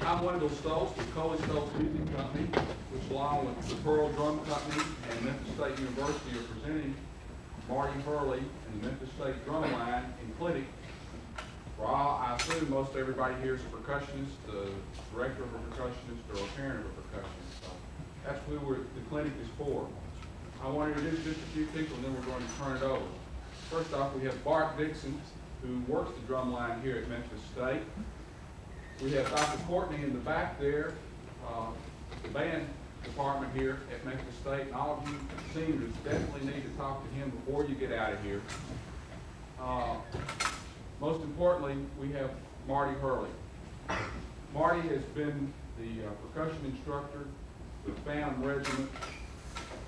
I'm Wendell Stoltz with Coley Stoltz Music Company, which along with the Pearl Drum Company and Memphis State University are presenting Marty Hurley and the Memphis State Drumline in clinic. Well, I assume most everybody here is a percussionist, the director of a percussionist, or a parent of a percussionist. So that's who the clinic is for. I want to introduce just a few people and then we're going to turn it over. First off, we have Bart Dixon, who works the drumline here at Memphis State. We have Dr. Courtney in the back there, the band department here at Memphis State, and all of you seniors definitely need to talk to him before you get out of here. Most importantly, we have Marty Hurley. Marty has been the percussion instructor with Phantom Regiment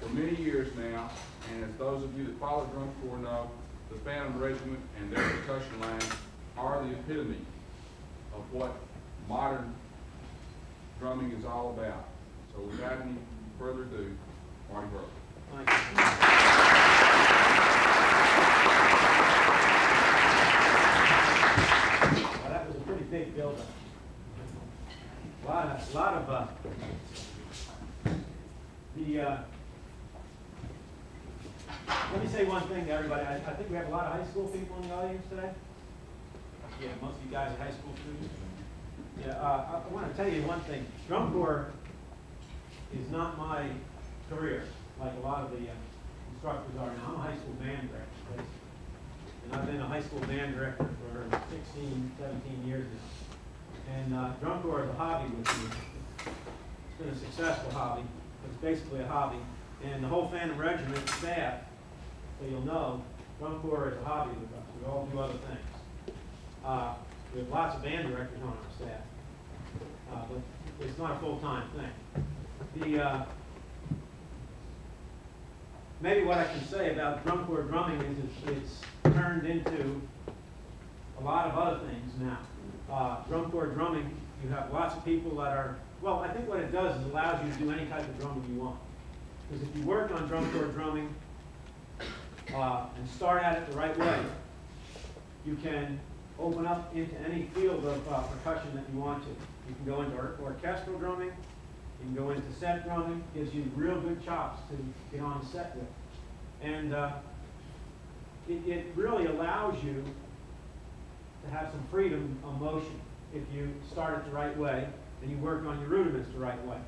for many years now, and as those of you that follow drum corps know, the Phantom Regiment and their percussion line are the epitome of what modern drumming is all about. So without any further ado, Marty Hurley. Thank you. Well, that was a pretty big build-up. A lot of let me say one thing to everybody. I think we have a lot of high school people in the audience today. Yeah, most of you guys are high school students. Yeah, I want to tell you one thing. Drum corps is not my career, like a lot of the instructors are now. I'm a high school band director, and I've been a high school band director for 16, 17 years now. And drum corps is a hobby with me. It's been a successful hobby. It's basically a hobby. And the whole Phantom Regiment staff, so you'll know, drum corps is a hobby with us. We all do other things. We have lots of band directors on our staff, but it's not a full-time thing. Maybe what I can say about drum corps drumming is it's turned into a lot of other things now. Drum corps drumming, you have lots of people that are, well, I think what it does is allows you to do any type of drumming you want. Because if you work on drum corps drumming and start at it the right way, you can open up into any field of percussion that you want to. You can go into orchestral drumming, you can go into set drumming, gives you real good chops to get on a set with. And it really allows you to have some freedom of motion if you start it the right way and you work on your rudiments the right way.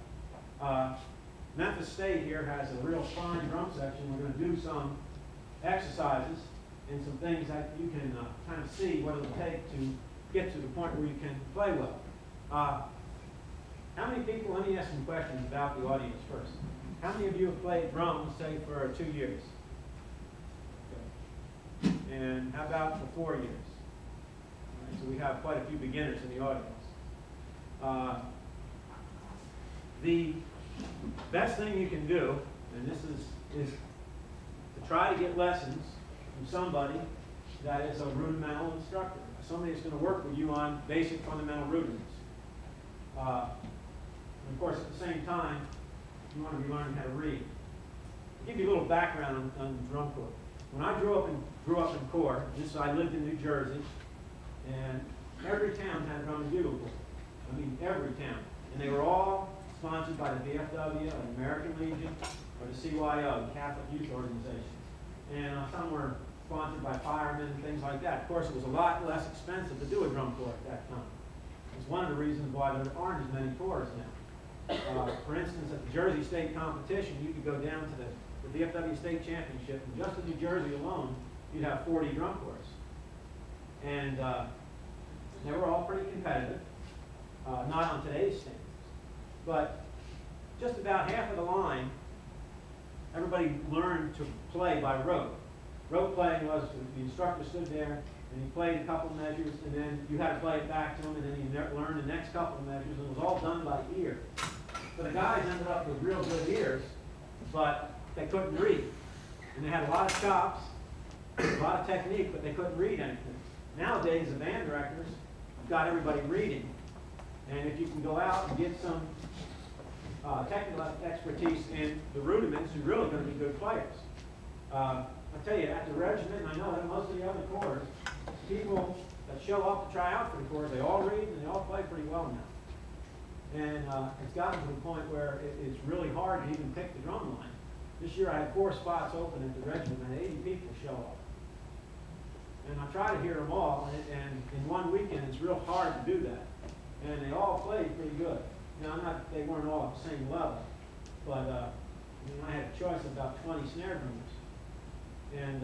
Memphis State here has a real fine drum section. We're going to do some exercises and some things that you can kind of see what it'll take to get to the point where you can play well. How many people, let me ask some questions about the audience first. How many of you have played drums, say, for 2 years? Okay. And how about for 4 years? All right, so we have quite a few beginners in the audience. The best thing you can do, and this is to try to get lessons from somebody that is a rudimental instructor, somebody that's going to work with you on basic fundamental rudiments. And of course, at the same time, you want to be learning how to read. I'll give you a little background on drum corps. When I grew up in corps, I lived in New Jersey, and every town had a drum and bugle corps. I mean, every town. And they were all sponsored by the VFW, the American Legion, or the CYO, the Catholic Youth Organizations. And some were sponsored by firemen and things like that. Of course, it was a lot less expensive to do a drum corps at that time. It's one of the reasons why there aren't as many corps now. For instance, at the Jersey State competition, you could go down to the VFW State Championship, and just in New Jersey alone, you'd have 40 drum corps. And they were all pretty competitive, not on today's standards. But just about half of the line, everybody learned to play by rote. Rote playing was the instructor stood there and he played a couple of measures, and then you had to play it back to him, and then you learned the next couple of measures, and it was all done by ear. So the guys ended up with real good ears, but they couldn't read. And they had a lot of chops, a lot of technique, but they couldn't read anything. Nowadays, the band directors have got everybody reading. And if you can go out and get some technical expertise in the rudiments, you're really going to be good players. I tell you, at the regiment, and I know that most of the other corps, people that show up to try out for the corps, they all read and they all play pretty well And it's gotten to the point where it's really hard to even pick the drum line. This year I had 4 spots open at the regiment and 80 people show up. And I try to hear them all, and in one weekend it's real hard to do that. And they all played pretty good. Now, they weren't all at the same level, but I mean, I had a choice of about 20 snare drummers. And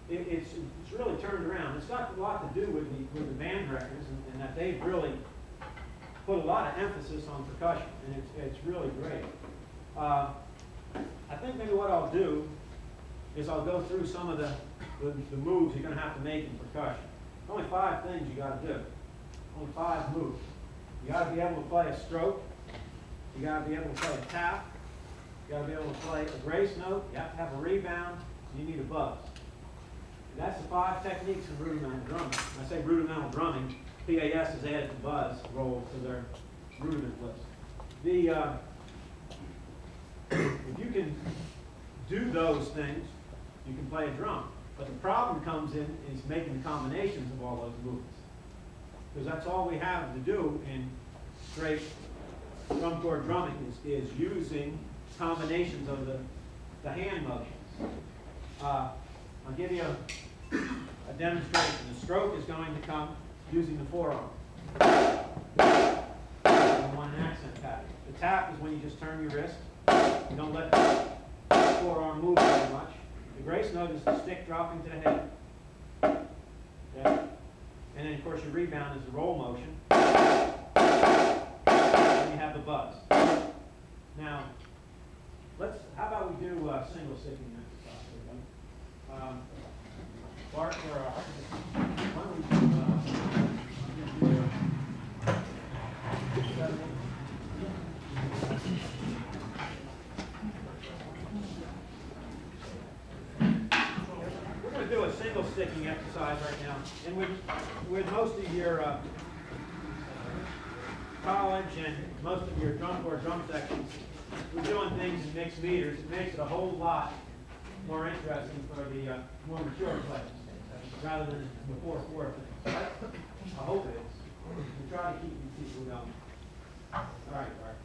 it's really turned around. It's got a lot to do with the band directors, and that they've really put a lot of emphasis on percussion, and it's really great. I think maybe what I'll do is I'll go through some of the moves you're going to have to make in percussion. Only 5 things you got to do. Only 5 moves. You got to be able to play a stroke. You got to be able to play a tap. You got to be able to play a grace note. You have to have a rebound. You need a buzz. And that's the 5 techniques in rudimental drumming. When I say rudimental drumming, PAS has added the buzz roll to their rudiment list. If you can do those things, you can play a drum. But the problem comes in is making the combinations of all those movements. Because that's all we have to do in straight drum corps drumming is using combinations of the hand motions. I'll give you a demonstration. The stroke is going to come using the forearm. On an accent pattern. The tap is when you just turn your wrist. You don't let the forearm move very much. The grace note is the stick dropping to the head. Okay? And then, of course, your rebound is the roll motion. And you have the buzz. Now, how about we do single sticking exercise? Bart, why don't we do, we're going to do a single sticking exercise right now. And with most of your college and most of your drum corps drum sections, we're doing things in mixed meters. It makes it a whole lot more interesting for the more mature players, rather than the 4/4 thing. I hope it is. We try to keep these people going. All right, Bart.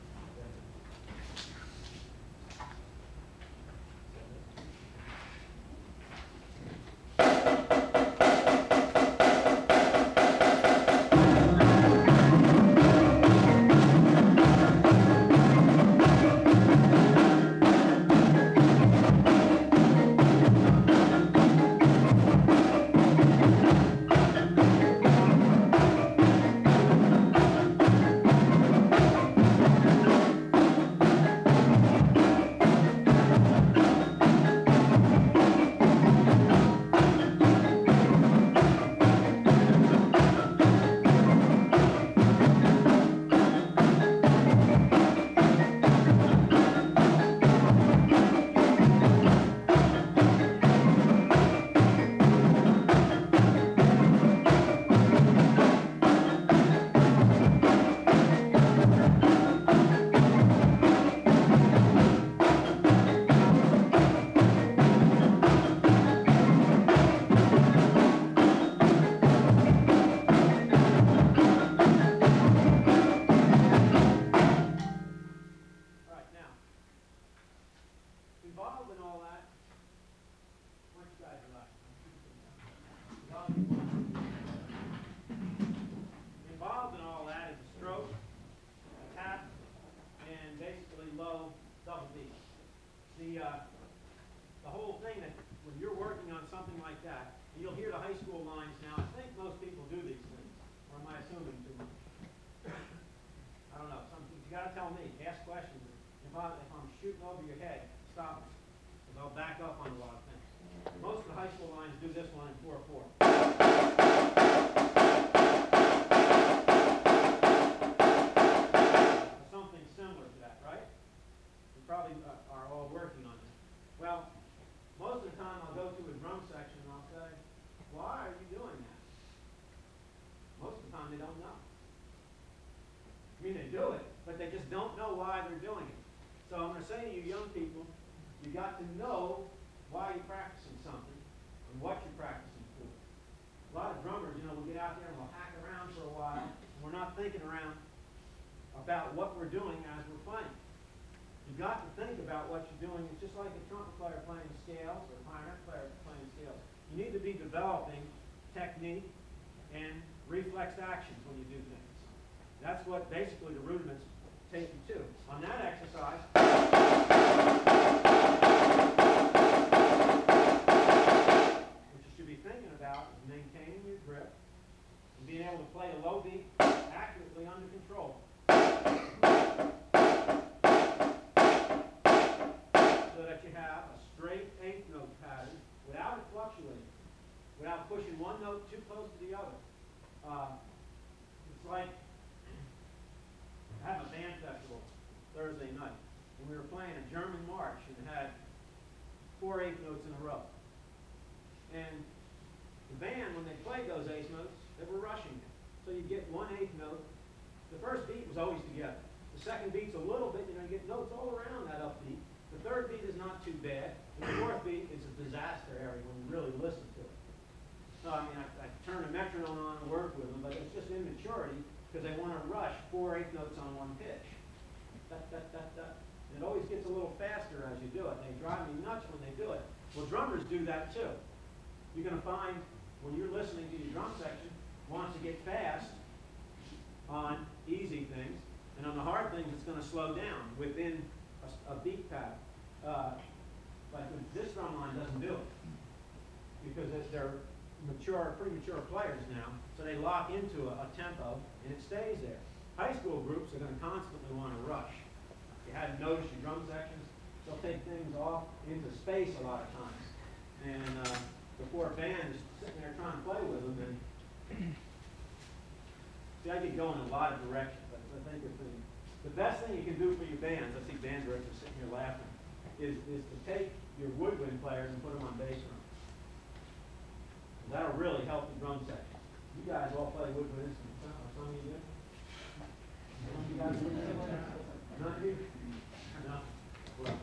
Involved in all that is a stroke, a tap, and basically low double beats. The whole thing that when you're working on something like that, and you'll hear the high school lines now. I think most people do these things, or am I assuming too much? I don't know. You got to tell me. Ask questions. If I'm shooting over your head, stop me, because I'll back up on a lot of things. Most of the high school lines do this one in 4/4. Something similar to that, right? You probably are all working on it. Well, most of the time I'll go to a drum section and I'll say, why are you doing that? Most of the time they don't know. I mean, they do it, but they just don't know why they're doing it. So I'm going to say to you young people, you got to know why you're practicing something and what you're practicing for. A lot of drummers, will get out there and we'll hack around for a while, and we're not thinking around about what we're doing as we're playing. You've got to think about what you're doing. It's just like a trumpet player playing scales or a clarinet player playing scales. You need to be developing technique and reflex actions when you do things. That's what basically the rudiments take you to. On that exercise, what you should be thinking about is maintaining your grip and being able to play a low beat accurately under control. So that you have a straight eighth note pattern without it fluctuating, without pushing one note too close to the other. It's like I had a band festival Thursday night, and we were playing a German march and had 4 eighth notes in a row. And the band, when they played those eighth notes, they were rushing it. So you get 1 eighth note. The first beat was always together. The second beat's a little bit, you get notes all around that upbeat. The third beat is not too bad. And the fourth beat is a disaster area when you really listen to it. So, I mean, I turn a metronome on and work with them, but it's just immaturity because they want to rush 4 eighth notes on one pitch. And it always gets a little faster as you do it. They drive me nuts when they do it. Well, drummers do that too. You're going to find when you're listening to your drum section, wants to get fast on easy things, and on the hard things, it's going to slow down within a beat pattern. Like this drum line doesn't do it because they're pretty mature players now, so they lock into a tempo and it stays there. High school groups are going to constantly want to rush. You hadn't noticed your drum sections, they'll take things off into space a lot of times. And the poor band is sitting there trying to play with them. And see, I get going in a lot of directions. I think the best thing you can do for your bands, I see band directors sitting here laughing, is to take your woodwind players and put them on bass drums. That'll really help the drum section. You guys all play woodwind instruments, huh? Or some of you do? Some of you guys do? None of you? No? Well,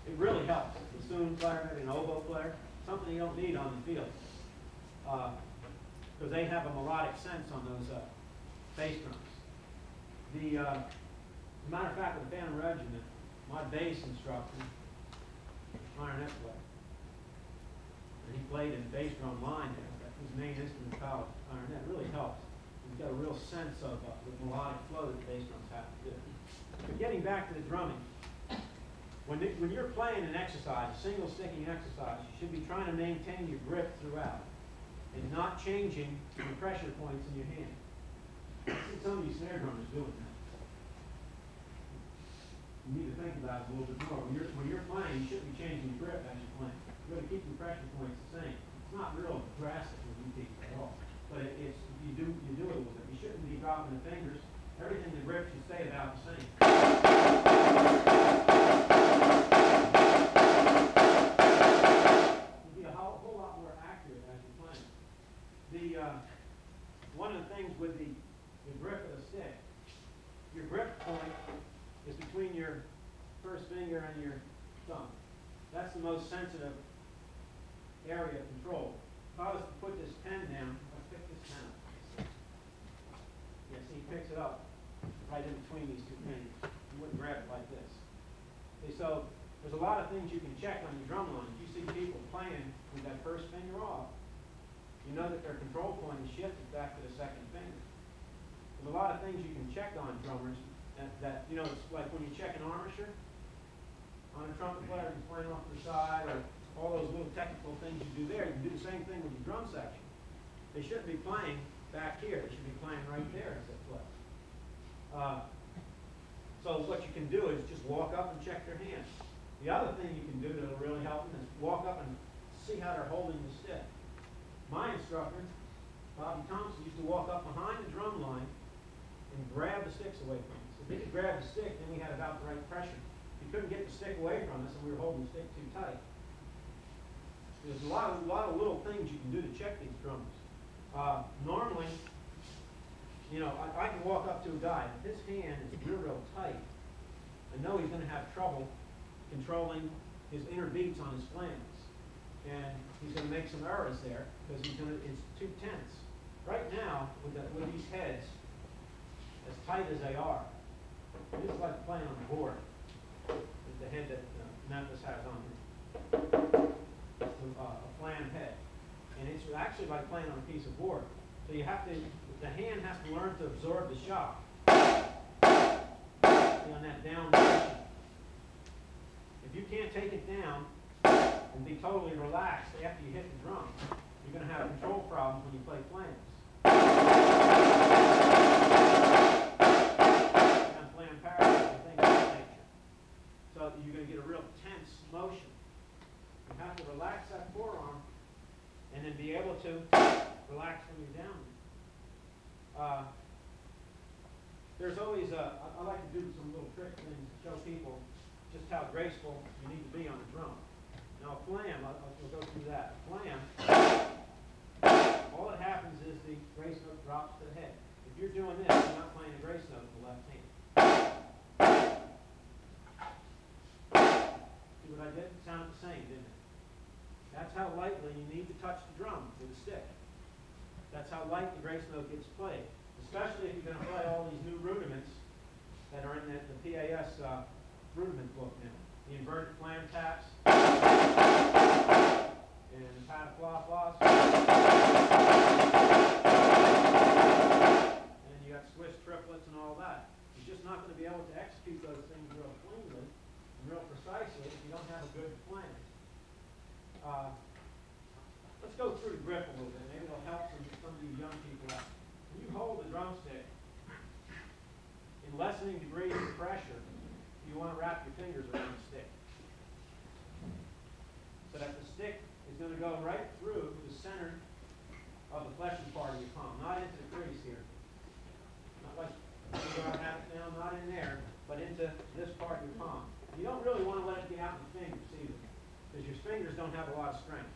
it really helps. The bassoon player, maybe an oboe player, something you don't need on the field. Because they have a melodic sense on those bass drums. As a matter of fact, with the Phantom Regiment, my bass instructor, clarinet player, and he played in bass drum line there. His main instrument, college clarinet, really helps. He's got a real sense of the melodic flow that the bass drums have to do. But getting back to the drumming, when you're playing an exercise, a single sticking exercise, you should be trying to maintain your grip throughout and not changing the pressure points in your hand. I see some of you snare drummers doing that. You need to think about it a little bit more. When you're playing, you shouldn't be changing your grip as you're playing. You got to keep your pressure points the same. It's not real drastic with you people at all. But if you do it a little bit. You shouldn't be dropping the fingers. Everything the grip should stay about the same. You'll be a whole lot more accurate as you're playing. One of the things with the grip of the stick, your grip point is between your first finger and your thumb. That's the most sensitive area of control. If I was to put this pen down, let's pick this pen up. Yeah, see, he picks it up right in between these two pins. You wouldn't grab it like this. Okay, so there's a lot of things you can check on your drum line. If you see people playing with that first finger off, you know that their control point is shifted back to the second finger. There's a lot of things you can check on drummers that you know, it's like when you check an armature on a trumpet player who's playing off to the side, or all those little technical things you do there. You can do the same thing with your drum section. They shouldn't be playing back here. They should be playing right there as they play. So what you can do is just walk up and check their hands. The other thing you can do that will really help them is walk up and see how they're holding the stick. My instructor, Bobby Thompson, used to walk up behind the drum line and grab the sticks away from us. If he could grab the stick, then we had about the right pressure. If he couldn't get the stick away from us and we were holding the stick too tight. There's a lot of little things you can do to check these drummers. Normally, you know, I can walk up to a guy, if his hand is real tight, I know he's going to have trouble controlling his inner beats on his flanges. And he's going to make some errors there because it's too tense. Right now, with these heads, as tight as they are, This is like playing on the board. The head that Memphis has on here. It's a flam head. And it's actually like playing on a piece of board. So you have to, the hand has to learn to absorb the shock. On that down motion. If you can't take it down and be totally relaxed after you hit the drum, you're going to have control problems when you play flams. And flam parallels and things of that nature. So you're going to get a real tense motion. You have to relax that forearm and then be able to relax when you're down. There's always I like to do some little trick things to show people just how graceful you need to be on the drum. Now a flam, we'll go through that. A flam, all that happens is the grace note drops to the head. If you're doing this, you're not playing a grace note with the left hand. See what I did? It sounded the same, didn't it? That's how lightly you need to touch the drum with a stick. That's how light the grace note gets played. Especially if you're going to play all these new rudiments that are in the PAS rudiment book now. The inverted flam taps, and the pataflaflas, and you got Swiss triplets and all that. You're just not going to be able to execute those things real cleanly and real precisely if you don't have a good flam. Let's go through the grip a little bit. Maybe it'll help some of you young people out. When you hold the drumstick, in lessening degrees of pressure, you want to wrap your fingers around the stick. So that the stick is going to go right through the center of the fleshy part of your palm, not into the crease here. Not like you have it now, not in there, but into this part of your palm. You don't really want to let it get out in the fingers either, because your fingers don't have a lot of strength.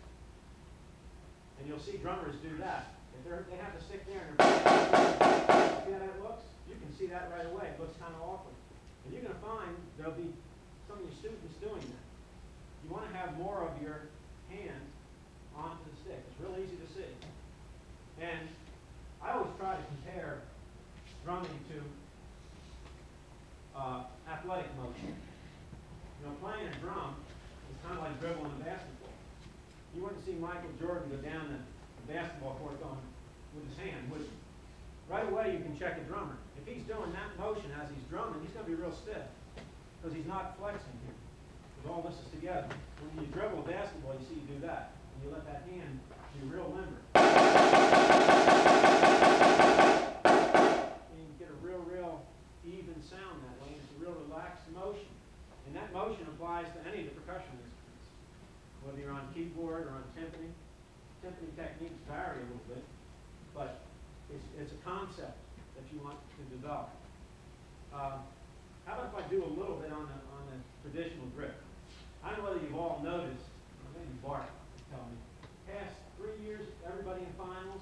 And you'll see drummers do that. If they have to stick there and they're see how that looks? You can see that right away. It looks kind of awkward. And you're going to find there'll be some of your students doing that. You want to have more of your hand onto the stick. It's real easy to see. And I always try to compare drumming to athletic motion. You know, playing a drum is kind of like dribbling a basketball. You wouldn't see Michael Jordan go down the basketball court going with his hand, would you? Right away you can check a drummer. If he's doing that motion as he's drumming, he's going to be real stiff because he's not flexing here. Because all this is together. When you dribble a basketball, you see you do that. And you let that hand be real limber. And you get a real even sound that way. It's a real relaxed motion. And that motion applies to any of the percussion instruments. Whether you're on keyboard or on timpani. Timpani techniques vary a little bit, but it's a concept that you want to develop. How about if I do a little bit on the traditional grip? I don't know whether you've all noticed, or maybe Bart can tell me, past 3 years, everybody in finals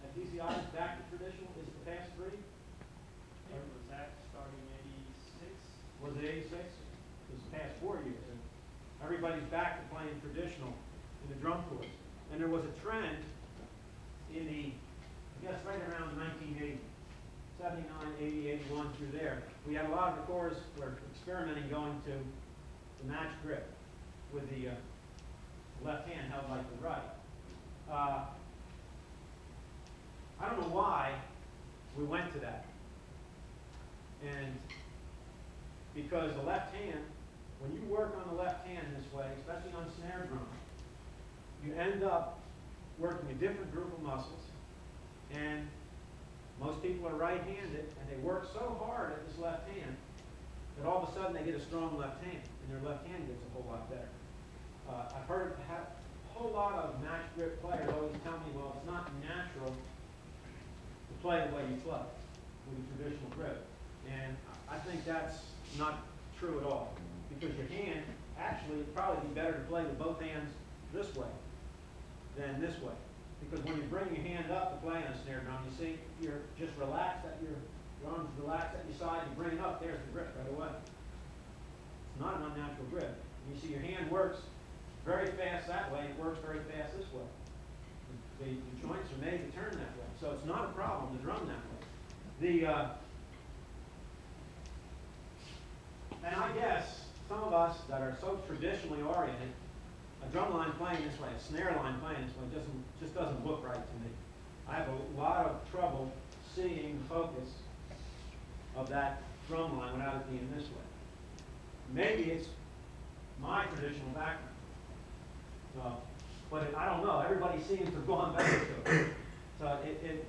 at DCI is back to traditional. Is it the past 3? It was that starting in 86. Was it 86? It was the past 4 years. And everybody's back to playing traditional in the drum course. And there was a trend in the, I guess right around 1980, 79, 80, 81 through there. We had a lot of the corps were experimenting going to the match grip with the left hand held like the right. I don't know why we went to that. And because the left hand, when you work on the left hand this way, especially on snare drum, you end up working a different group of muscles. And most people are right-handed, and they work so hard at this left hand that all of a sudden they get a strong left hand, and their left hand gets a whole lot better. I've heard a whole lot of match grip players always tell me, well, it's not natural to play the way you play with a traditional grip. And I think that's not true at all, because your hand, actually, it'd probably be better to play with both hands this way than this way. Because when you bring your hand up to play on a snare drum, you see, you're just relaxed at your arms relaxed at your side, you bring it up, there's the grip right away. It's not an unnatural grip. And you see your hand works very fast that way, it works very fast this way. The joints are made to turn that way. So it's not a problem to drum that way. And I guess some of us that are so traditionally oriented, a drum line playing this way, a snare line playing this way, just doesn't look right to me. I have a lot of trouble seeing the focus of that drum line without it being this way. Maybe it's my traditional background. But I don't know. Everybody seems to have gone back to it. So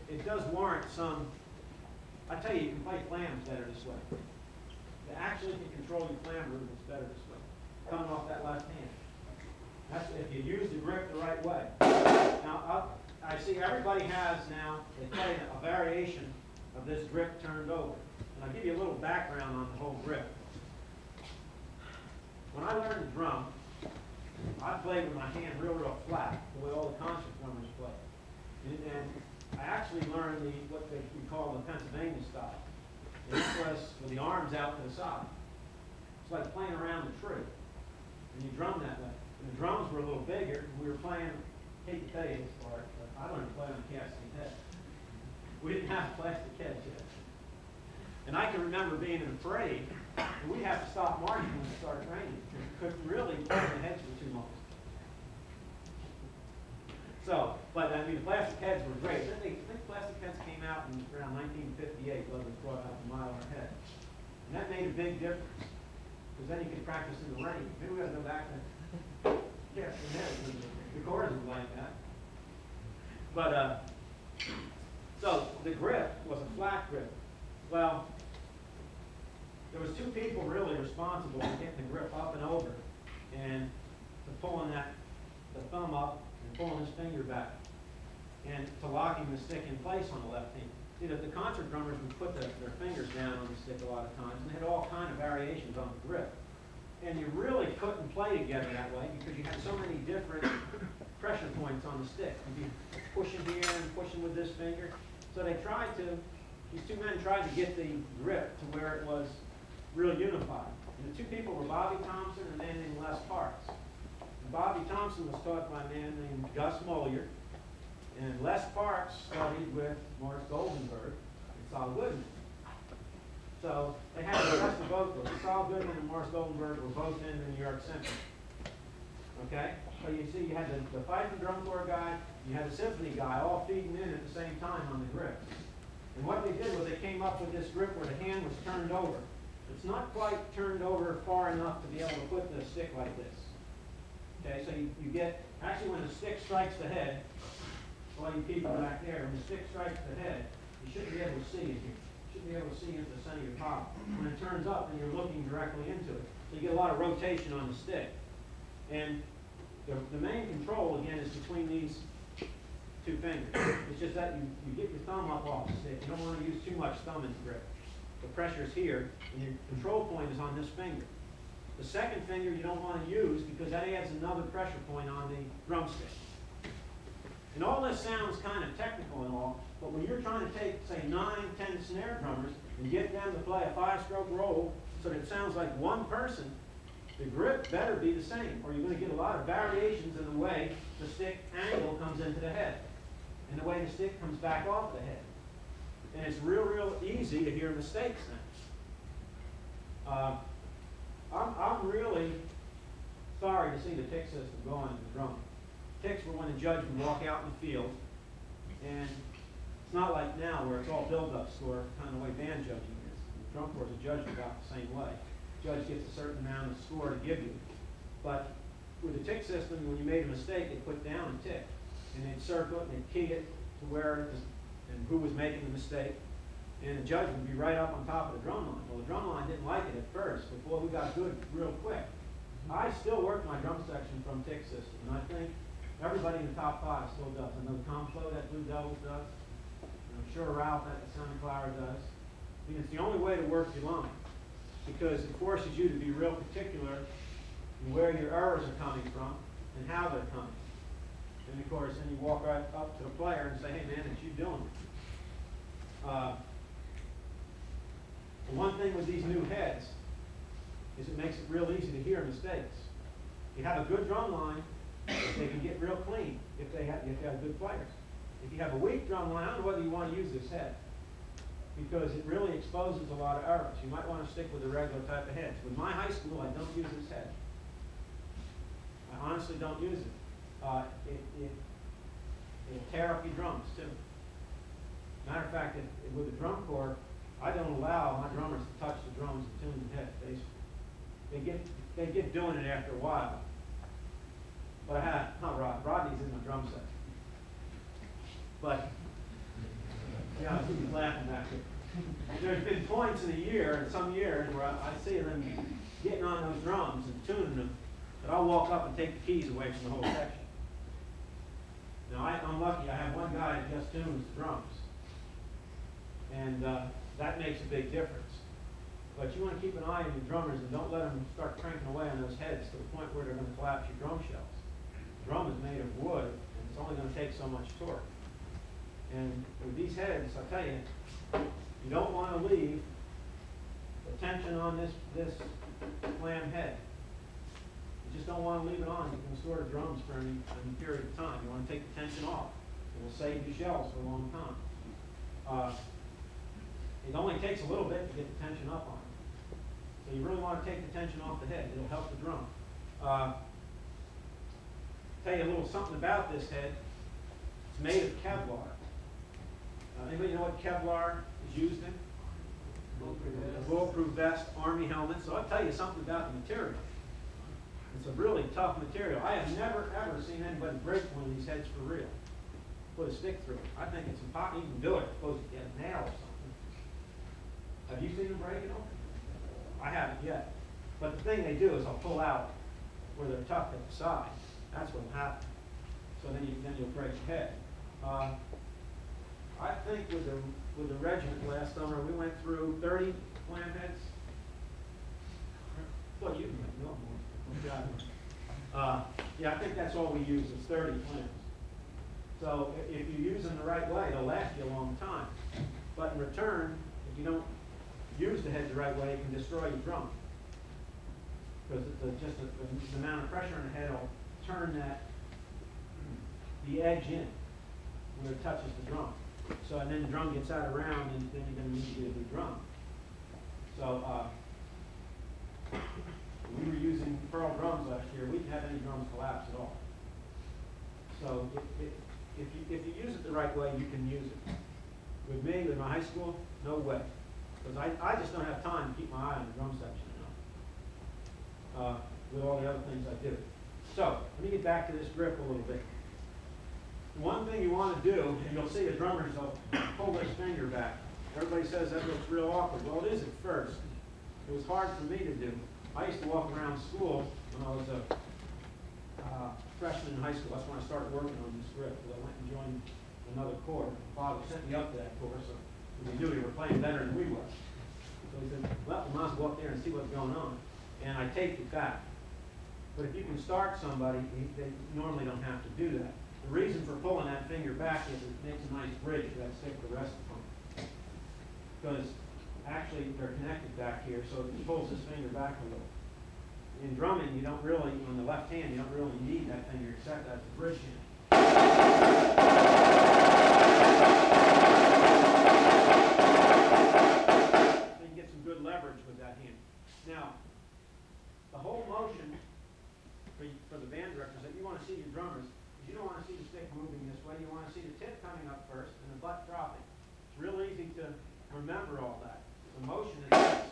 it does warrant some. I tell you, you can play clams better this way. You actually can control your clam movements better this way, coming off that left hand. That's if you use the grip the right way. Now, I see everybody has now, they play a variation of this grip turned over. And I'll give you a little background on the whole grip. When I learned to drum, I played with my hand real flat, the way all the concert drummers play. And I actually learned what we call the Pennsylvania style. And this was with the arms out to the side. It's like playing around the tree. And you drum that way. And the drums were a little bigger. And we were playing, I hate to tell you this part, but I learned to play on a casting head. We didn't have plastic heads yet. And I can remember being afraid, and we'd have to stop Marty when it started raining. We couldn't really play the heads for too long. So, but I mean, the plastic heads were great. I think plastic heads came out in around 1958, when it was brought out the mile head. And that made a big difference, because then you could practice in the rain. Maybe we got to go back to casting heads when the chords were like that. But, so the grip was a flat grip. Well, there was two people really responsible for getting the grip up and over, and to pulling the thumb up and pulling his finger back, and to locking the stick in place on the left hand. See, the concert drummers would put their fingers down on the stick a lot of times, and they had all kind of variations on the grip. And you really couldn't play together that way because you had so many different pressure points on the stick. You'd be pushing here and pushing with this finger. So they tried to, these two men tried to get the grip to where it was real unified. And the two people were Bobby Thompson and a man named Les Parks. And Bobby Thompson was taught by a man named Gus Molier, and Les Parks studied with Morris Goldenberg and Saul Goodman. So they had the best of both of them. Saul Goodman and Morris Goldenberg were both in the New York Symphony. Okay? So you see you had the fife and drum corps guy, you had the symphony guy all feeding in at the same time on the grip. And what they did was they came up with this grip where the hand was turned over. It's not quite turned over far enough to be able to put the stick like this. Okay, so you get, actually when the stick strikes the head, all you people back there, when the stick strikes the head, you shouldn't be able to see it here. You shouldn't be able to see into the center of your palm. When it turns up, then you're looking directly into it. So you get a lot of rotation on the stick. And the main control, again, is between these two fingers. It's just that you get your thumb up off the stick. You don't want to use too much thumb in the grip. The pressure's here, and your control point is on this finger. The second finger you don't want to use because that adds another pressure point on the drumstick. And all this sounds kind of technical and all, but when you're trying to take, say, 9, 10 snare drummers and get them to play a 5-stroke roll so that it sounds like one person, the grip better be the same, or you're going to get a lot of variations in the way the stick angle comes into the head, and the way the stick comes back off the head. And it's real easy to hear mistakes then. I'm really sorry to see the tick system going into the drum. Ticks were when the judge would walk out in the field, and it's not like now where it's all build-up score, kind of the way band judging is. The drum corps is judged about the same way. The judge gets a certain amount of score to give you. But with the tick system, when you made a mistake, they put down a tick, and they'd circle it, and they'd key it to where it was, and who was making the mistake. And the judge would be right up on top of the drum line. Well, the drum line didn't like it at first, but boy, we got good real quick. I still work my drum section from tick system, and I think everybody in the top 5 still does. I know Tom Flo, that Blue Devils does. And I'm sure Ralph at the Santa Clara does. I mean, it's the only way to work your line, because it forces you to be real particular in where your errors are coming from and how they're coming. And of course, then you walk right up to the player and say, hey man, it's you doing it. The one thing with these new heads is it makes it real easy to hear mistakes. You have a good drum line, they can get real clean if they have good players. If you have a weak drum line, I don't know whether you want to use this head. because it really exposes a lot of errors. You might want to stick with the regular type of heads. With my high school, I don't use this head. I honestly don't use it. It'll tear up your drums too. Matter of fact, with the drum corps, I don't allow my drummers to touch the drums and tune the head, basically. They get doing it after a while. But I have, not Rodney's in my drum section. But, yeah, he's laughing back there. There's been points in the year, in some years, where I see them getting on those drums and tuning them, that I'll walk up and take the keys away from the whole section. Now, I'm lucky, I have one guy that just tunes the drums. And that makes a big difference. But you want to keep an eye on your drummers and don't let them start cranking away on those heads to the point where they're going to collapse your drum shells. The drum is made of wood, and it's only going to take so much torque. And with these heads, I'll tell you, you don't want to leave the tension on this clam head. You just don't want to leave it on. You can store the drums for any period of time. You want to take the tension off. It will save you shells for a long time. It only takes a little bit to get the tension up on it. So you really want to take the tension off the head. It'll help the drum. Tell you a little something about this head. It's made of Kevlar. Anybody know what Kevlar is used in? A bulletproof vest, Army helmet. So I'll tell you something about the material. It's a really tough material. I have never, ever seen anybody break one of these heads for real. Put a stick through it. I think it's impossible. You can do it. It's supposed to get a nail or something. Have you seen them break it? I haven't yet. But the thing they do is they'll pull out where they're tucked at the side. That's what will happen. So then you'll break your head. I think with the regiment last summer, we went through 30 clam heads. Well, you might know more. Yeah, I think that's all we use is 30 clams. So if you use them the right way, they'll last you a long time. But in return, if you don't use the head the right way, it can destroy your drum. Because the amount of pressure on the head will turn the edge in where it touches the drum. So, and then the drum gets out of round, and then you're going to need to get a new drum. So, we were using pearl drums last year. We didn't have any drums collapse at all. So, if you use it the right way, you can use it. With me, with my high school, no way. Because I just don't have time to keep my eye on the drum section now. With all the other things I do. So, let me get back to this grip a little bit. One thing you want to do, and you'll see the drummers, they'll pull this finger back. Everybody says that looks real awkward. Well, it is at first. It was hard for me to do. I used to walk around school when I was a freshman in high school. That's when I started working on this grip. I went and joined another corps. My father sent me up to that corps, so he knew we were playing better than we were. So he said, well, we might as well go up there and see what's going on. And I taped it back. But if you can start somebody, they normally don't have to do that. The reason for pulling that finger back is it makes a nice bridge for that stick to rest upon. Because actually they're connected back here, so it pulls this finger back a little. In drumming, you don't really, on the left hand, you don't really need that finger except as a bridge hand. So you can get some good leverage with that hand. Now, the whole motion for the band directors that you want to see your drummers, you don't want to see the stick moving this way. You want to see the tip coming up first and the butt dropping. It's real easy to remember all that. The motion is this.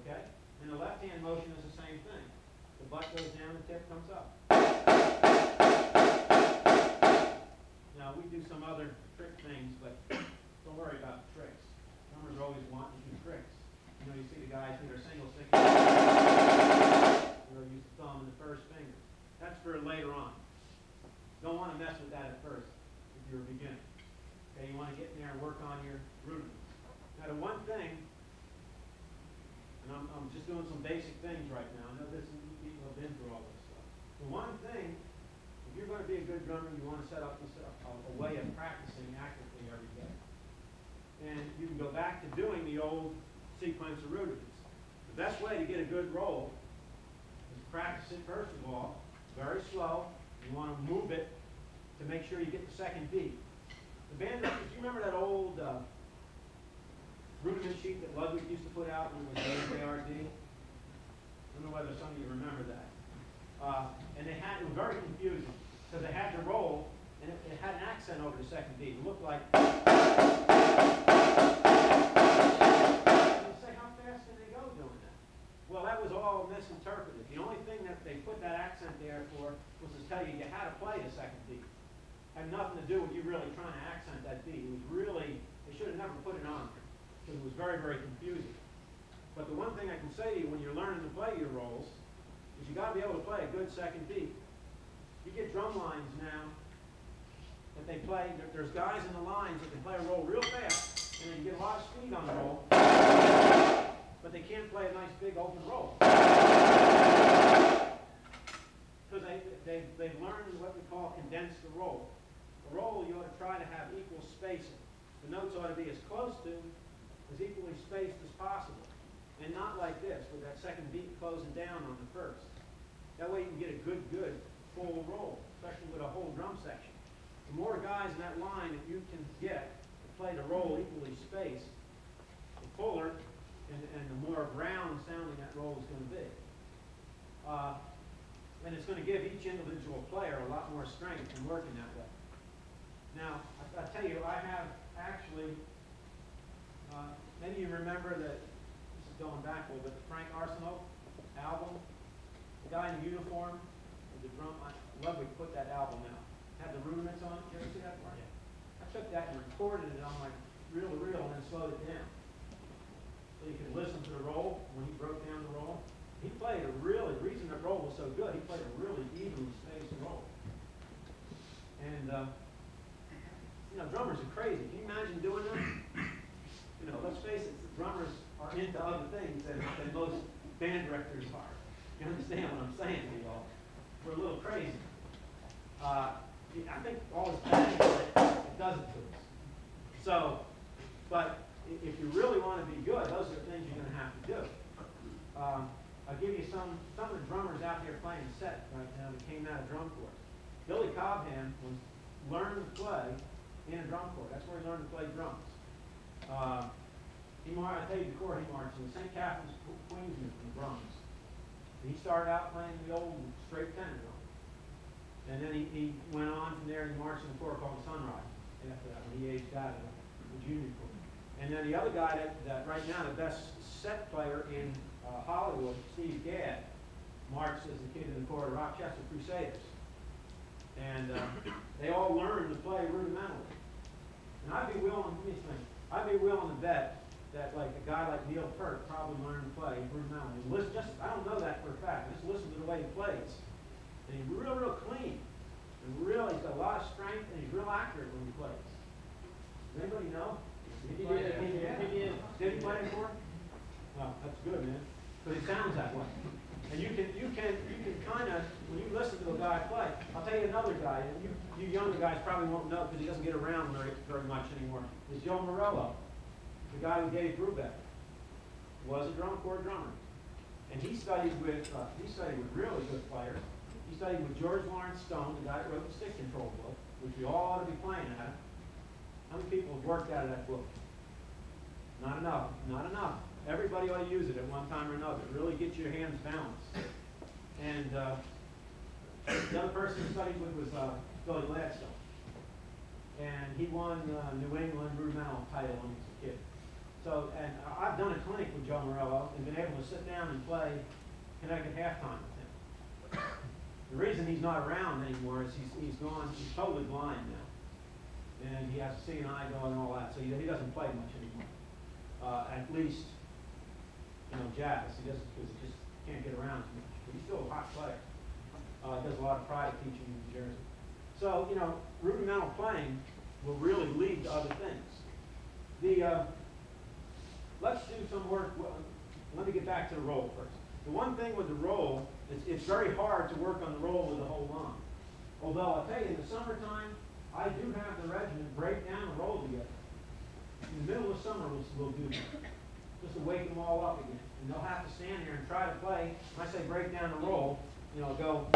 Okay? And the left-hand motion is the same thing. The butt goes down, the tip comes up. Now, we do some other trick things, but don't worry about the tricks. Drummers always want to do tricks. You know, you see the guys with their single stick. They'll use the thumb and the first finger. That's for later on. Don't want to mess with that at first if you're a beginner. Okay, you want to get in there and work on your rudiments. Now the one thing, and I'm just doing some basic things right now. I know people have been through all this stuff. The one thing, if you're going to be a good drummer, you want to set up a way of practicing accurately every day. And you can go back to doing the old sequence of rudiments. The best way to get a good roll is practice it first of all, very slow. You want to move it to make sure you get the second beat. the band directors, do you remember that old rudiment sheet that Ludwig used to put out when it was ARD? I don't know whether some of you remember that. And it was very confusing because they had the roll and it had an accent over the second beat. It looked like. You say, how fast can they go doing that? Well, that was all misinterpreted. The only thing that they put that accent there for was to tell you how to play the second beat. It had nothing to do with you really trying to accent that beat. It was really, they should have never put it on there because it was very, very confusing. But the one thing I can say to you when you're learning to play your rolls is you got to be able to play a good second beat. You get drum lines now that they play, there's guys in the lines that can play a roll real fast and they can get a lot of speed on the roll, but they can't play a nice big open roll. Because they've learned what we call condense the roll. The roll you ought to try to have equal spacing. The notes ought to be as close to, as equally spaced as possible. And not like this, with that second beat closing down on the first. That way you can get a good full roll, especially with a whole drum section. The more guys in that line that you can get to play the roll equally spaced, the fuller and the more round sounding that roll is going to be. And it's going to give each individual player a lot more strength in working that way. Now, I tell you, I have actually, maybe you remember that, this is going back a little bit, the Frank Arsenal album, the guy in the uniform with the drum, Ludwig put that album out. Had the rudiments on it. Did you ever see that part? Yeah. I took that and recorded it on my reel-to-reel and then slowed it down. So you could listen to the roll when he broke down the roll. He played a really, the reason the roll was so good, he played a really evenly spaced roll. And, you know, drummers are crazy. Can you imagine doing that? You know, let's face it, the drummers are into other things than most band directors are. You understand what I'm saying to y'all? We're a little crazy. I think all this banging, it does it to us. So, but if you really want to be good, those are the things you're going to have to do. I'll give you some of the drummers out here playing set right now that came out of drum corps. Billy Cobham learned to play in a drum corps. That's where he learned to play drums. I tell you the corps he marched in, St. Catherine's Queensman in drums. He started out playing the old straight tenor drum. And then he went on from there and he marched in a corps called Sunrise after that when he aged out of the junior corps. And then the other guy that right now the best set player in Hollywood, Steve Gadd, marched as a kid in the corps of the Rochester Crusaders. And they all learned to play rudimentally. And I'd be willing to bet that like a guy like Neil Peart probably learned to play rudimentally. I don't know that for a fact. Just listen to the way he plays. And he's real clean. And he's got a lot of strength and he's real accurate when he plays. Does anybody know? He did. Did he play before? Well, that's good, man. Because it sounds that way. And you can kind of, when you listen to a guy play, I'll tell you another guy, and you younger guys probably won't know because he doesn't get around very much anymore, is Joe Morello, the guy who gave Brubeck. Was a drum corps drummer. And he studied with really good players. He studied with George Lawrence Stone, the guy that wrote the stick control book, which we all ought to be playing at. How many people have worked out of that book? Not enough. Not enough. Everybody ought to use it at one time or another. It really gets your hands balanced. And the other person he studied with was Billy Gladstone. And he won New England rudimental title when he was a kid. So, and I've done a clinic with Joe Morello and been able to sit down and play Connecticut halftime with him. The reason he's not around anymore is he's totally blind now. And he has to see an eye going and all that, so he doesn't play much anymore. At least, you know, jazz. He doesn't, because he just can't get around too much. But he's still a hot player. Does a lot of private teaching in New Jersey. So, you know, rudimental playing will really lead to other things. Let's do some work. Let me get back to the roll first. The one thing with the roll, it's very hard to work on the roll with the whole line. Although, I'll tell you, in the summertime, I do have the regiment break down the roll together. In the middle of summer, we'll do that. Just to wake them all up again. And they'll have to stand there and try to play. When I say break down the roll, you know, go.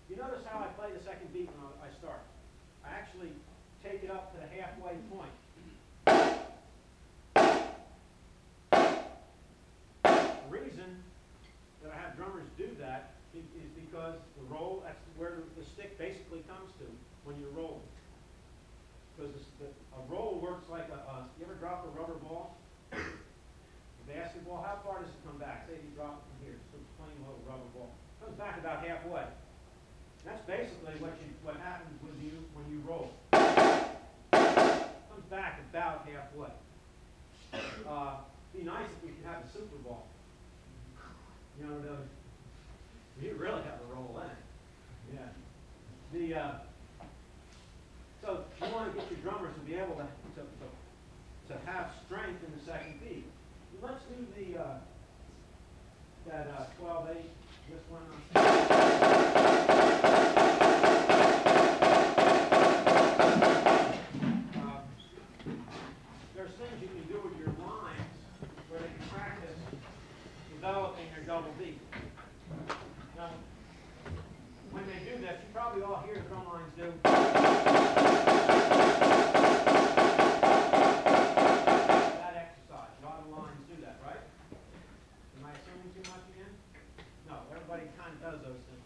you notice how I play the second beat when I start. I actually take it up to the halfway point. The reason that I have drummers do that is because the roll, that's where the stick basically comes to when you're rolling. Because a roll works like you ever drop a rubber ball? A basketball, how far does it come back? Say if you drop it from here, just a plain little rubber ball. It comes back about halfway. That's basically what happens with you when you roll. It comes back about halfway. Be nice if we could have a Super Bowl. You know, you really have to roll in. Yeah. So you want to get your drummers to be able to have strength in the second beat. Let's do that 12/8. This one. There's things you can do with your lines where they can practice developing their double beat. Now, when they do this, you probably all hear the drum lines do. That exercise. A lot of lines do that, right? Am I assuming too much again? No, everybody kind of does those things.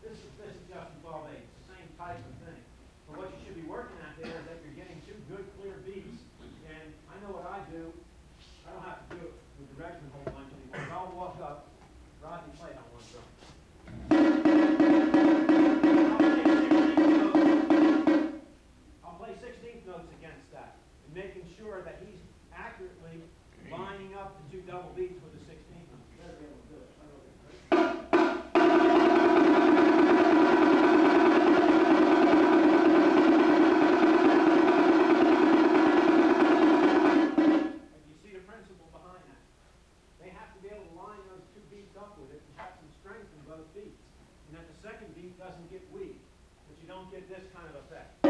This is just 12/8. It's the same type of thing. But what you should be working at there is that you're getting two good, clear beats. And I know what I do. I don't have to do it with the Regiment whole bunch anymore. I'll walk up, Rodney play on one drum. I'll play 16th notes against that, and making sure that he's accurately lining up the two double beats with the 16th notes. You better be able to do it. Doesn't get weak, but you don't get this kind of effect.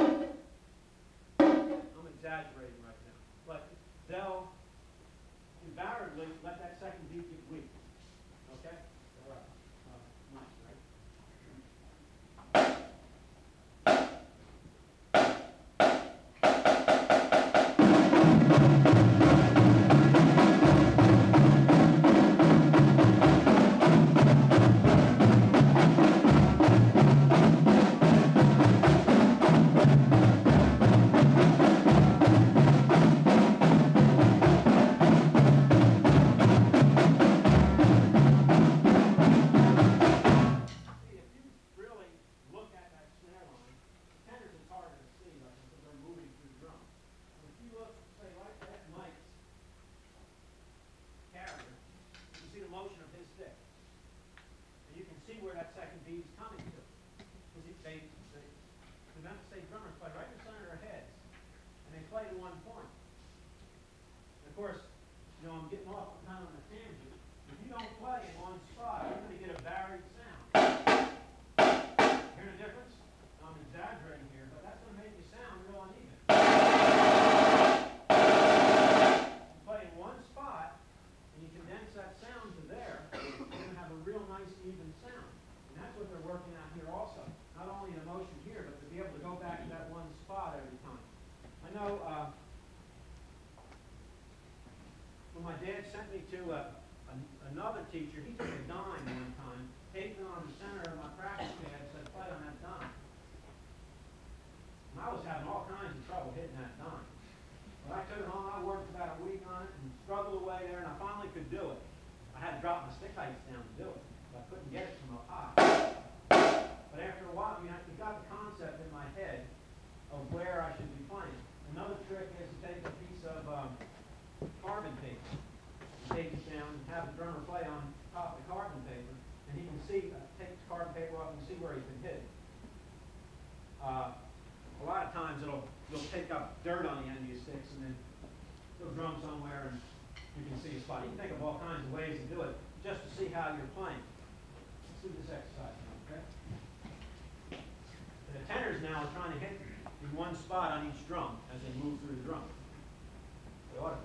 I'm exaggerating right now, but they'll invariably let that second beat get weak. Okay? All right. Nice, right? The Memphis State drummers play right in the center of their heads, and they play to one point. And of course, you know, I'm getting off kind of on a tangent. If you don't play in one spot, you're going to get a varied sound. Hear the difference? I'm exaggerating here, but that's going to make you sound real uneven. You play in one spot, and you condense that sound to there, you're going to have a real nice even sound. And that's what they're working at here also. Not only the motion here, but to be able to go back to that one spot every time. I know when my dad sent me to another teacher, he took a dime one time, taped it on the center of my practice pad, and said, play on that dime. And I was having all kinds of trouble hitting that dime. But I took it home, I worked about a week on it, and struggled away there, and I finally could do it. I had to drop my stick heights down to do it. I couldn't get it from up high. But after a while, you got the concept in my head of where I should be playing. Another trick is to take a piece of carbon paper, and tape it down, and have the drummer play on top of the carbon paper, and he can see, take the carbon paper off and see where he's been hit. A lot of times you'll take up dirt on the end of your sticks, and then you'll drum somewhere, and you can see a spot. You can think of all kinds of ways to do it, just to see how you're playing. Let's do this exercise now, okay? The tenors now are trying to hit in one spot on each drum as they move through the drum. They ought to.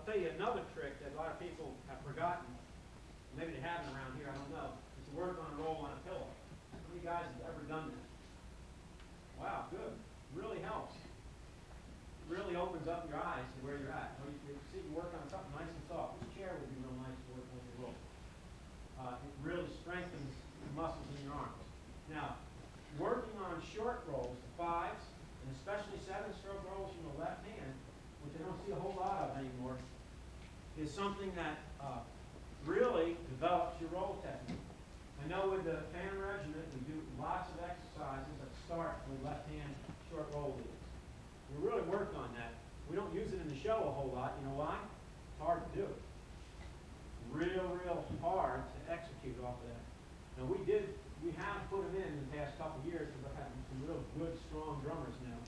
tell you another trick that a lot of people have forgotten. Maybe they haven't around here, I don't know. Is to work on a roll on a pillow. How many guys have ever done that? Wow, good. Really helps. Really opens up your eyes to where you're at. When you see you work on something nice and soft. This chair would be real nice to work on your roll. It really strengthens the muscles in your arms. Now, working on short rolls, the fives, and especially 7-stroke rolls from the left hand, which I don't see a whole lot of anymore, is something that really develops your roll technique. I know with the Fan Regiment, we do lots of exercises that start with left-hand short roll leads. We really work on that. We don't use it in the show a whole lot. You know why? It's hard to do. Real hard to execute off of that. Now we have put them in the past couple of years because we're having some real good, strong drummers now.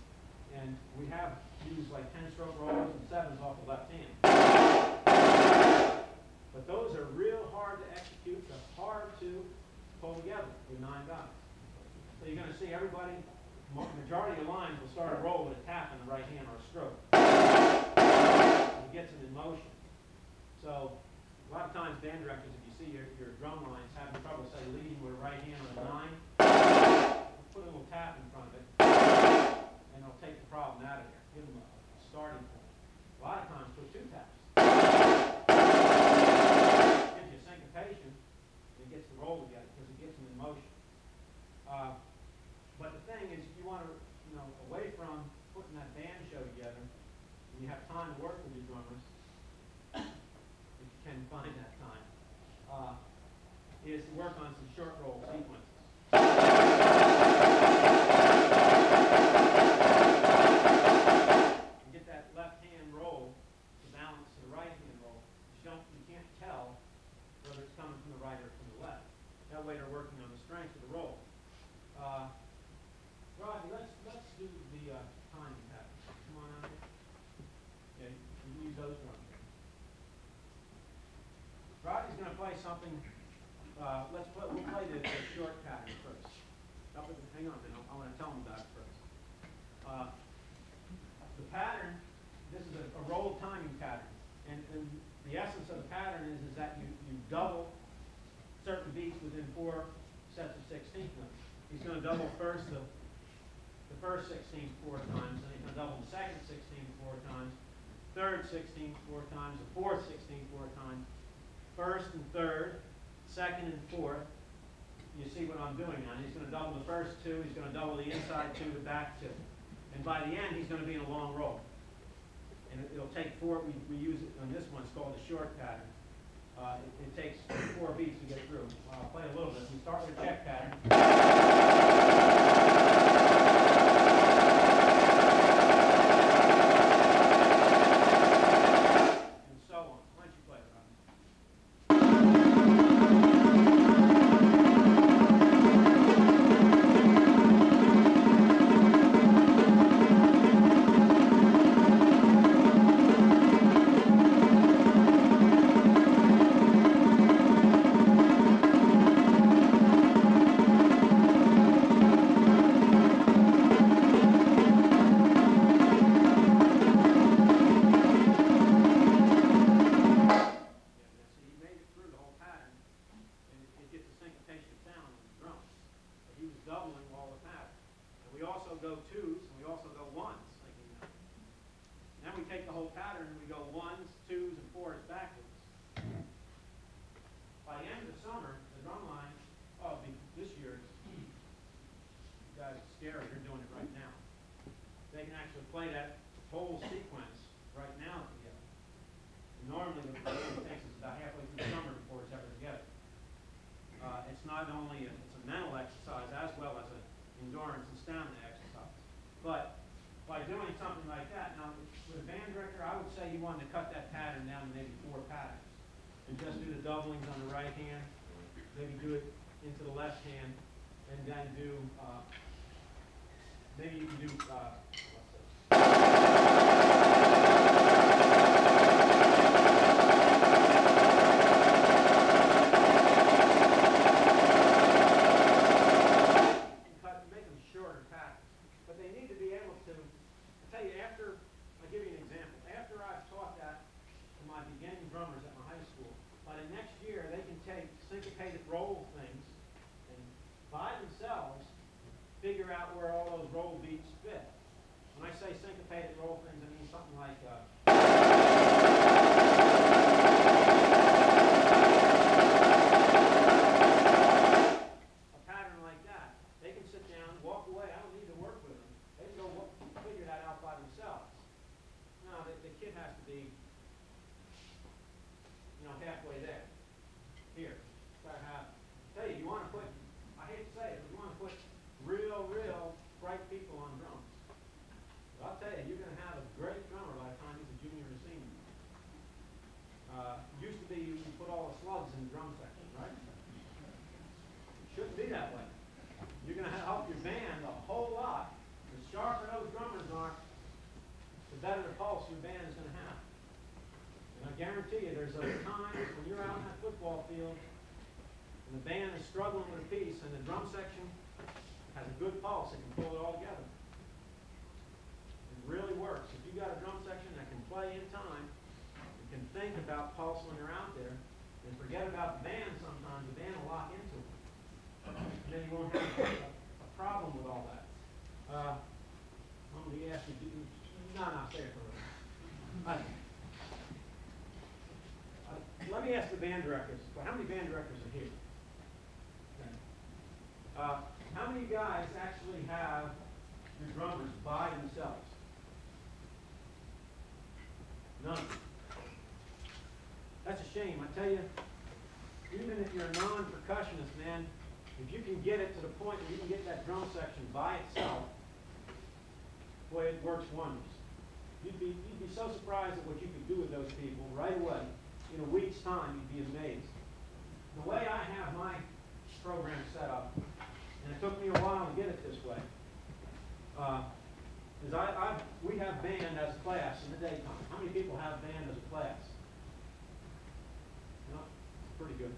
And we have used like 10-stroke rolls and 7s off the left hand. But those are real hard to execute. They're hard to pull together with 9 guys. So you're going to see everybody, majority of lines will start a roll with a tap in the right hand or a stroke. It gets them in motion. So a lot of times band directors, if you see your drum lines having trouble, say, leading with a right hand on a 9, put a little tap in front of it, and it'll take the problem out of there. Give them a starting point. A lot of times put 2 taps. Gives you syncopation. It gets the roll together because it gets them in motion. But the thing is, you want to, away from putting that band show together, and you have time to work with your drummers, if you can find that time, is to work on some short roll sequences. And get that left hand roll to balance to the right hand roll. You can't tell whether it's coming from the right or from the left. That way they're working on the strength of the roll. Rodney, let's do the timing pattern. Come on out here. Okay, you use those drums. Rodney's going to play something. We'll play the short pattern first. Hang on a minute. I want to tell him about it first. The pattern. This is a roll timing pattern, and the essence of the pattern is that you double certain beats within 4 sets of 16th notes. He's going to double first the first 16th 4 times, then he's going to double the second 16th 4 times, third 16th 4 times, the fourth 16th 4 times, first and third, second and fourth. You see what I'm doing now. He's going to double the first 2, he's going to double the inside 2, the back 2. And by the end, he's going to be in a long roll. And it'll take 4, we use it on this one, it's called the short pattern. It takes 4 beats to get through. I'll play a little bit. We start with a check pattern. And so on. Why don't you play it, Robin? Doublings on the right hand, maybe do it into the left hand, and then do, maybe you can do, make them shorter patterns. But they need to be able to, I tell you, I give you an example. After I've taught that to my drummers at my high school. By the next year, they can take syncopated roll things and by themselves figure out where all those roll beats fit. When I say syncopated roll things, I mean something like a pattern like that. They can sit down, walk away. I don't need to work with them. They can go figure that out by themselves. Now, the kid has to be, halfway there. Here. Gotta have. Tell you want to put, I hate to say it, but you want to put real bright people on drums. But I'll tell you, you're going to have a great drummer by the time he's a junior or senior. Used to be you put all the slugs in the drum section, right? It shouldn't be that way. You're going to help your band a whole lot. The sharper those drummers are, the better the pulse your band is going to have. And I guarantee you, there's those times when you're out in that football field and the band is struggling with a piece and the drum section has a good pulse, it can pull it all together. It really works. If you've got a drum section that can play in time, you can think about pulse when they're out there, and forget about the band sometimes. The band will lock into it. And then you won't have a problem with all that. I'm going to ask you to do, no, stay it for a minute. Let me ask the band directors. How many band directors are here? Okay. How many guys actually have your drummers by themselves? None. That's a shame. I tell you, even if you're a non-percussionist, man, if you can get it to the point where you can get that drum section by itself, boy, it works wonders. You'd be so surprised at what you could do with those people right away. In a week's time, you'd be amazed. The way I have my program set up, and it took me a while to get it this way, is we have band as a class in the daytime. How many people have band as a class? No, it's pretty good.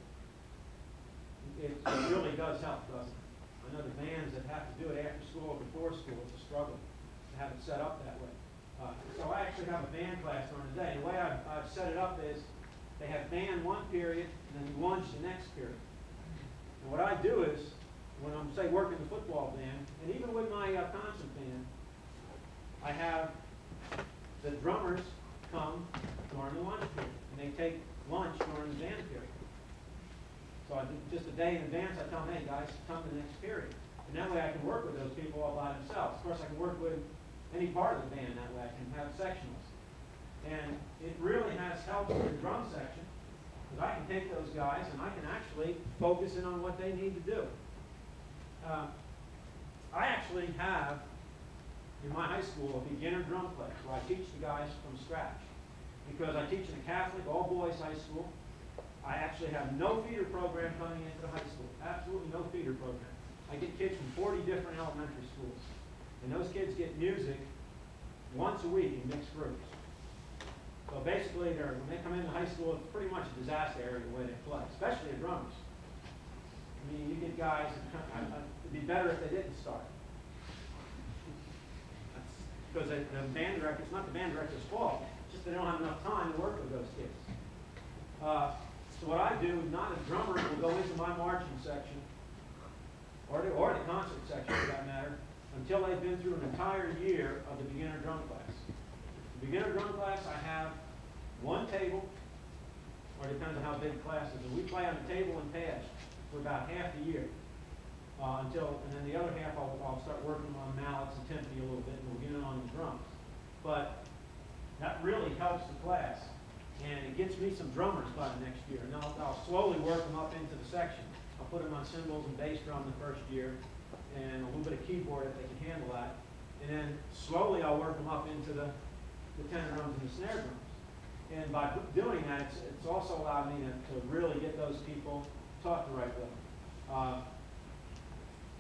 It really does help, doesn't it? I know the bands that have to do it after school or before school, it's a struggle to have it set up that way. So I actually have a band class during the day. The way I've set it up is they have band one period and then lunch the next period. And what I do is, when I'm, say, working the football band, and even with my concert band, I have the drummers come during the lunch period, and they take lunch during the band period. So I do just a day in advance, I tell them, hey guys, come to the next period. And that way I can work with those people all by themselves. Of course, I can work with any part of the band that way. I can have sectionals. And it really has helped with the drum section, because I can take those guys and I can actually focus in on what they need to do. I actually have, in my high school, a beginner drum class where I teach the guys from scratch. Because I teach in a Catholic, all-boys high school. I actually have no feeder program coming into the high school. Absolutely no feeder program. I get kids from 40 different elementary schools. And those kids get music once a week in mixed groups. So basically, when they come into high school, it's pretty much a disaster area the way they play, especially the drummers. I mean, you get guys, it'd be better if they didn't start. Because the band director, it's not the band director's fault, it's just they don't have enough time to work with those kids. So what I do, not a drummer will go into my marching section, or the concert section for that matter, until they've been through an entire year of the beginner drum class. The beginner drum class, I have one table, or it depends on how big the class is. And we play on the table and pads for about half the year. And then the other half I'll start working on mallets and timpani a little bit, and we'll get in on the drums. But that really helps the class. And it gets me some drummers by the next year. And I'll slowly work them up into the section. I'll put them on cymbals and bass drum the first year, and a little bit of keyboard if they can handle that. And then slowly I'll work them up into the tenor drums and the snare drums. And by doing that, it's also allowed me to really get those people taught the right way.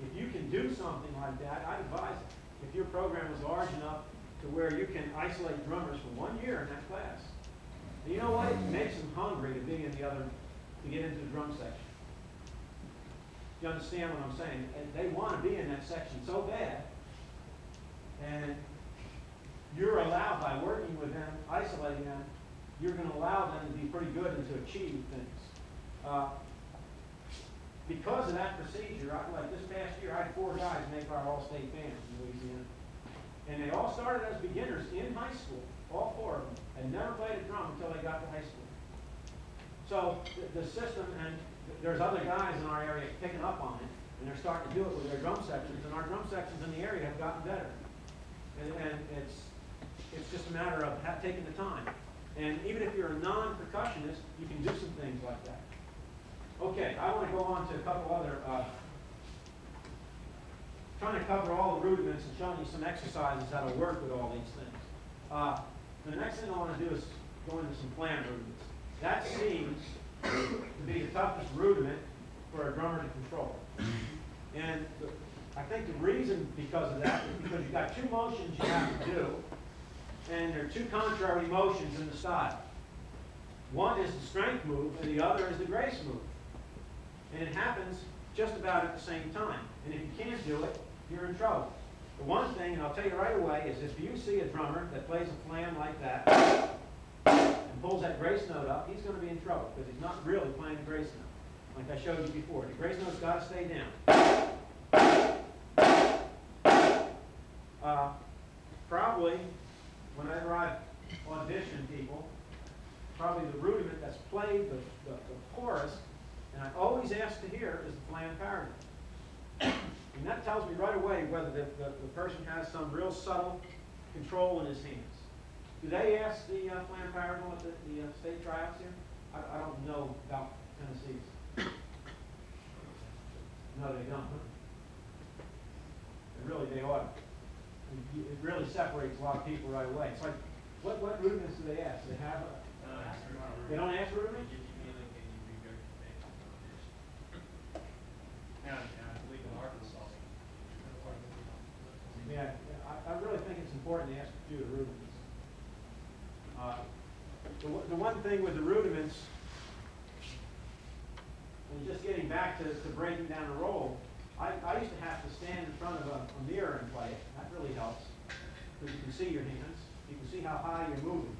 If you can do something like that, I'd advise it. If your program is large enough to where you can isolate drummers for 1 year in that class, and you know what? It makes them hungry to be in to get into the drum section. You understand what I'm saying? And they want to be in that section so bad, and you're allowed, by working with them, isolating them, you're going to allow them to be pretty good and to achieve things. Because of that procedure, like this past year, I had 4 guys make our all-state band in Louisiana. And they all started as beginners in high school, all 4 of them, and never played a drum until they got to high school. So the system, and there's other guys in our area picking up on it, and they're starting to do it with their drum sections, and our drum sections in the area have gotten better. And it's just a matter of taking the time. And even if you're a non-percussionist, you can do some things like that. Okay, I want to go on to a couple other, trying to cover all the rudiments and showing you some exercises that will work with all these things. The next thing I want to do is go into some plan rudiments. That seems to be the toughest rudiment for a drummer to control. And I think the reason because of that is because you've got 2 motions you have to do, and there are 2 contrary motions in the style. One is the strength move, and the other is the grace move. And it happens just about at the same time. And if you can't do it, you're in trouble. The one thing, and I'll tell you right away, is if you see a drummer that plays a flam like that and pulls that grace note up, he's going to be in trouble because he's not really playing the grace note. Like I showed you before, the grace note's got to stay down. Probably, whenever I audition people, probably the rudiment that's played the chorus, and I always ask to hear, is the flam parody. And that tells me right away whether the person has some real subtle control in his hands. Do they ask the flam parody at the state tryouts here? I don't know about Tennessee's. No, they don't. And really, they ought to. It really separates a lot of people right away. It's like, what rudiments do they ask? Do they have a... They don't ask rudiments? Yeah, I really think it's important to ask a few of the rudiments. The one thing with the rudiments, and just getting back to breaking down a roll, I used to have to stand in front of a mirror and play it. That really helps, because you can see your hands. You can see how high you're moving.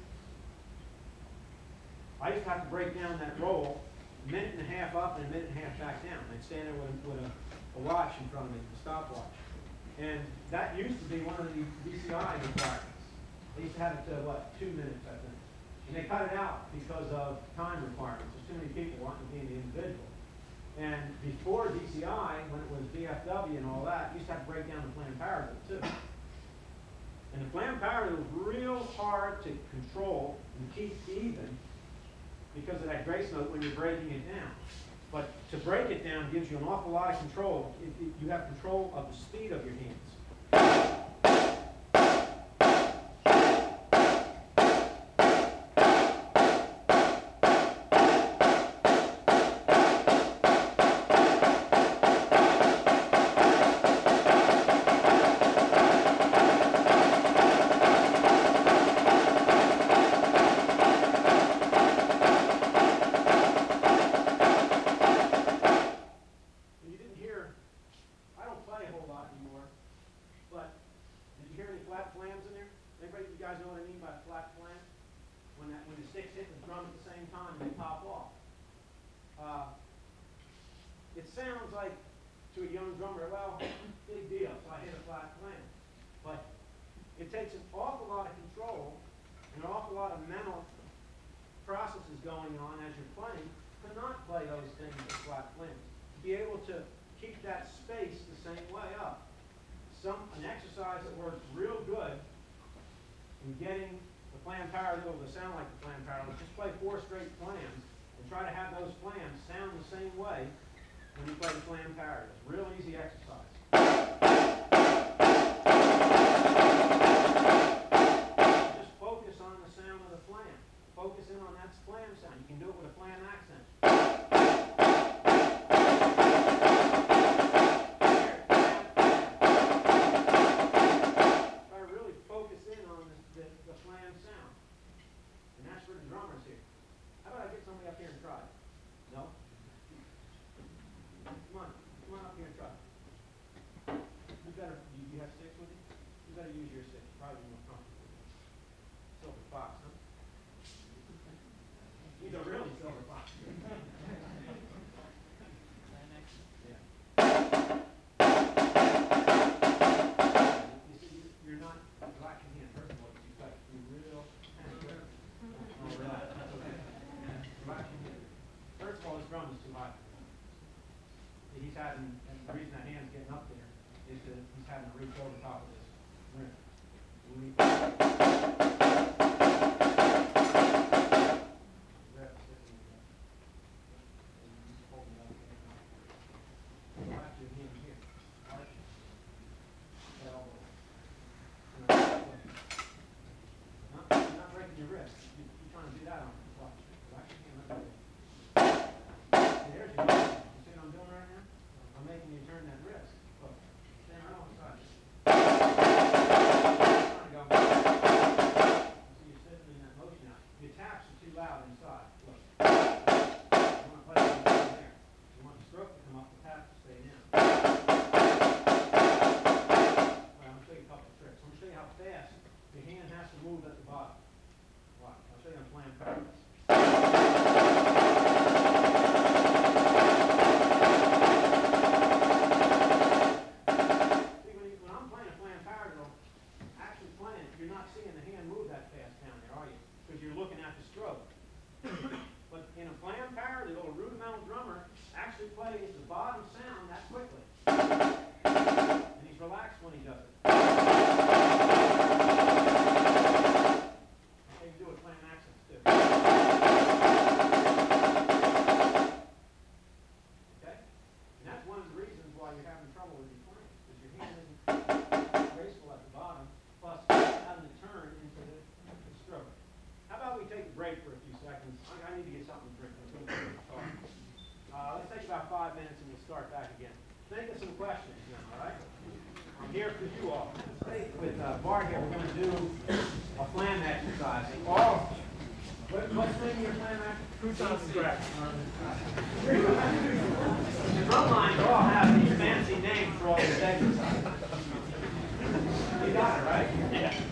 I used to have to break down that roll 1.5 minutes up and 1.5 minutes back down. I'd stand there with a watch in front of me, a stopwatch. And that used to be one of the DCI requirements. They used to have it to, 2 minutes, I think. And they cut it out because of time requirements. There's too many people wanting to be the individual. And before DCI, when it was VFW and all that, you used to have to break down the flam paradiddle too. And the flam paradiddle was real hard to control and keep even because of that grace note when you're breaking it down. But to break it down gives you an awful lot of control. You have control of the speed of your hands. It sounds like, to a young drummer, well, big deal, so I hit a flat flam. But it takes an awful lot of control and an awful lot of mental processes going on as you're playing to not play those things with flat flams. To be able to keep that space the same way up. An exercise that works real good in getting the flam paradiddle to sound like the flam paradiddle. Just play 4 straight flams and try to have those flams sound the same way when you play the flam paradiddle. Real easy exercise. Just focus on the sound of the flam. Focus in on that flam sound. You can do it with a flam accent. Try to really focus in on the flam sound. And that's for the drummers here. How about I get somebody up here and try it? No? Come on up here and try. You better, you have sticks with you? You better use your sticks. Probably more comfortable. Silver fox, huh? survive. He's having, and the reason that hand's getting up there is that he's having to reach over top of this rim. Let's take about 5 minutes and we'll start back again. Think of some questions then, all right? I'm here for you all. With Bart here, we're going to do a flam exercise. What's the name of your flam exercise? Crouton scratch. The drum lines all have these fancy names for all these exercises. You got it, right? Yeah.